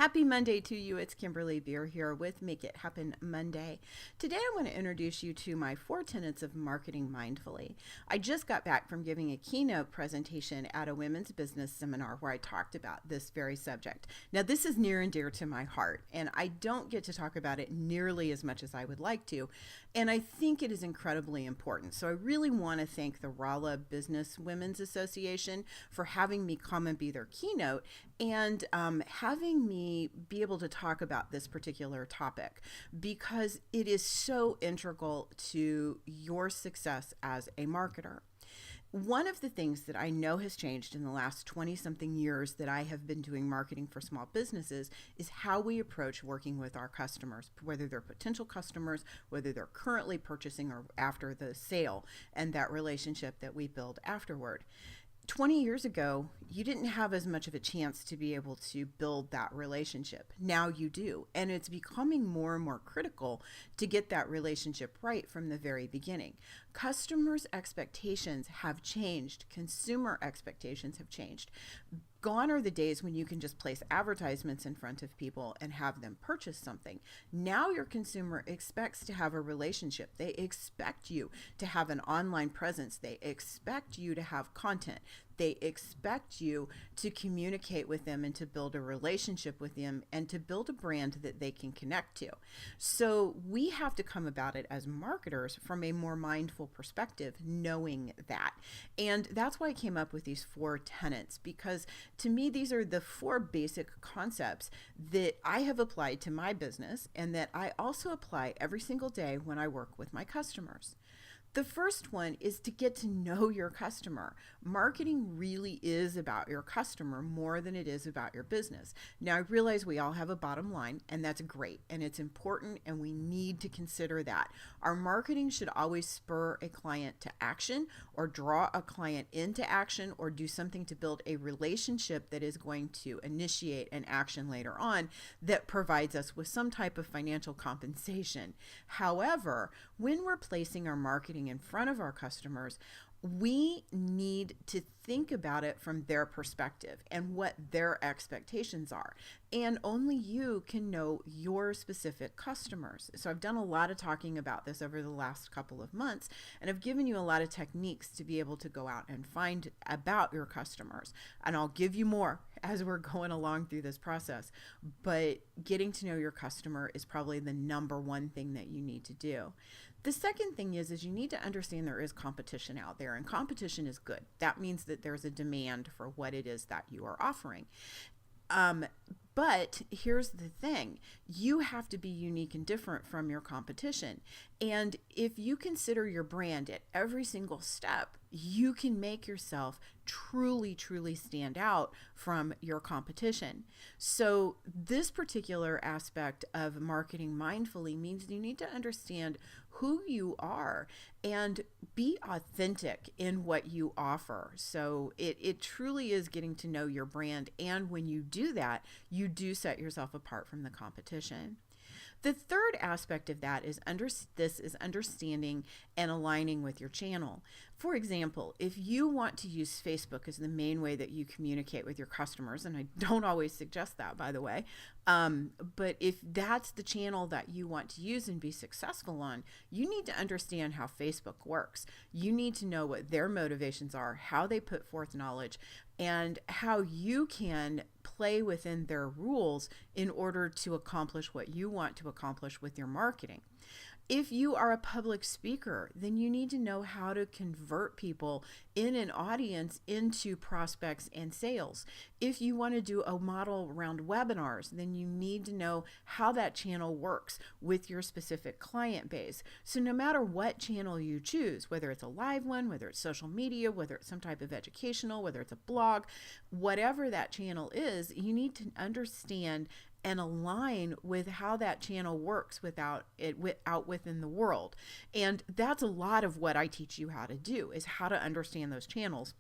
Happy Monday to you. It's Kimberly Beer here with Make It Happen Monday. Today I want to introduce you to my 4 tenets of marketing mindfully. I just got back from giving a keynote presentation at a women's business seminar where I talked about this very subject. Now, this is near and dear to my heart, and I don't get to talk about it nearly as much as I would like to, and I think it is incredibly important. So I really want to thank the Rolla Business Women's Association for having me come and be their keynote and having me be able to talk about this particular topic because it is so integral to your success as a marketer. One of the things that I know has changed in the last 20 something years that I have been doing marketing for small businesses is how we approach working with our customers, whether they're potential customers, whether they're currently purchasing or after the sale, and that relationship that we build afterward. 20 years ago, you didn't have as much of a chance to be able to build that relationship. Now you do. And it's becoming more and more critical to get that relationship right from the very beginning. Customers' expectations have changed. Consumer expectations have changed. Gone are the days when you can just place advertisements in front of people and have them purchase something. Now your consumer expects to have a relationship. They expect you to have an online presence. They expect you to have content. They expect you to communicate with them and to build a relationship with them and to build a brand that they can connect to. So we have to come about it as marketers from a more mindful perspective, knowing that. And that's why I came up with these 4 tenets, because to me, these are the 4 basic concepts that I have applied to my business and that I also apply every single day when I work with my customers. The first one is to get to know your customer. Marketing really is about your customer more than it is about your business. Now, I realize we all have a bottom line, and that's great, and it's important, and we need to consider that. Our marketing should always spur a client to action or draw a client into action or do something to build a relationship that is going to initiate an action later on that provides us with some type of financial compensation. However, when we're placing our marketing in front of our customers, we need to think about it from their perspective and what their expectations are. And only you can know your specific customers. So I've done a lot of talking about this over the last couple of months, and I've given you a lot of techniques to be able to go out and find about your customers. And I'll give you more as we're going along through this process. But getting to know your customer is probably the number one thing that you need to do. The second thing is you need to understand there is competition out there, and competition is good. That means that there's a demand for what it is that you are offering. But here's the thing, you have to be unique and different from your competition. And if you consider your brand at every single step, you can make yourself truly, truly stand out from your competition. So this particular aspect of marketing mindfully means you need to understand who you are and be authentic in what you offer. So it truly is getting to know your brand. And when you do that, you do set yourself apart from the competition. The third aspect of that is understanding and aligning with your channel. For example, if you want to use Facebook as the main way that you communicate with your customers, and I don't always suggest that, by the way, but if that's the channel that you want to use and be successful on, you need to understand how Facebook works. You need to know what their motivations are, how they put forth knowledge, and how you can play within their rules in order to accomplish what you want to accomplish with your marketing. If you are a public speaker, then you need to know how to convert people in an audience into prospects and sales. If you want to do a model around webinars, then you need to know how that channel works with your specific client base. So no matter what channel you choose, whether it's a live one, whether it's social media, whether it's some type of educational, whether it's a blog, whatever that channel is, you need to understand and align with how that channel works out within the world. And that's a lot of what I teach you how to do, is how to understand those channels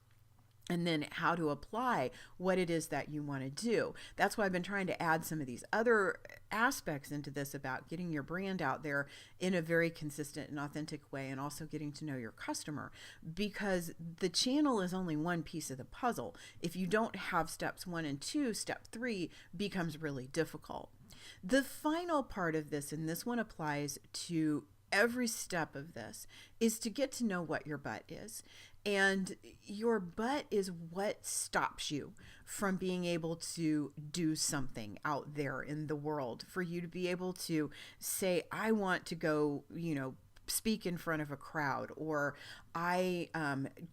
and then how to apply what it is that you want to do. That's why I've been trying to add some of these other aspects into this about getting your brand out there in a very consistent and authentic way, and also getting to know your customer, because the channel is only one piece of the puzzle. If you don't have steps 1 and 2, step 3 becomes really difficult. The final part of this, and this one applies to every step of this, is to get to know what your butt is. And your butt is what stops you from being able to do something out there in the world, for you to be able to say, I want to go, speak in front of a crowd, or I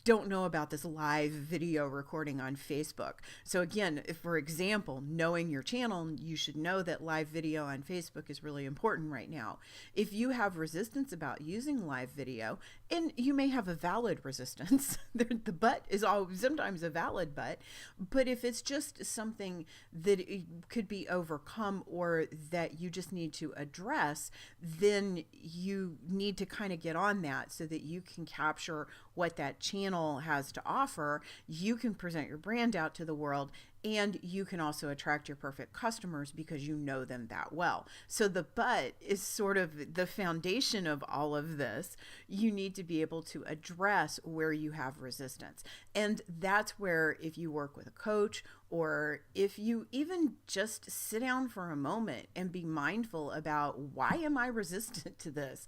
don't know about this live video recording on Facebook. So again, if, for example, knowing your channel, you should know that live video on Facebook is really important right now. If you have resistance about using live video, and you may have a valid resistance, the butt is always sometimes a valid butt, but if it's just something that it could be overcome, or that you just need to address, then you need to kind of get on that so that you can capture what that channel has to offer. You can present your brand out to the world, and you can also attract your perfect customers because you know them that well. So the butt is sort of the foundation of all of this. You need to be able to address where you have resistance. And that's where, if you work with a coach, or if you even just sit down for a moment and be mindful about, why am I resistant to this?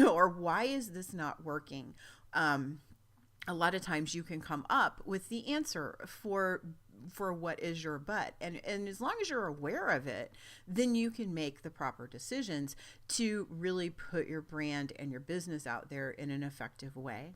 Or why is this not working? A lot of times you can come up with the answer for what is your butt. And as long as you're aware of it, then you can make the proper decisions to really put your brand and your business out there in an effective way.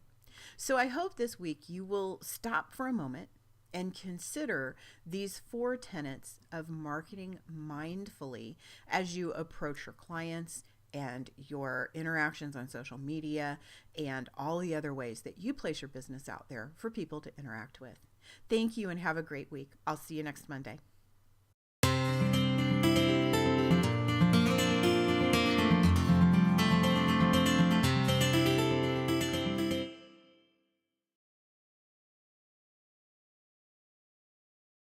So I hope this week you will stop for a moment and consider these 4 tenets of marketing mindfully as you approach your clients and your interactions on social media, and all the other ways that you place your business out there for people to interact with. Thank you, and have a great week. I'll see you next Monday.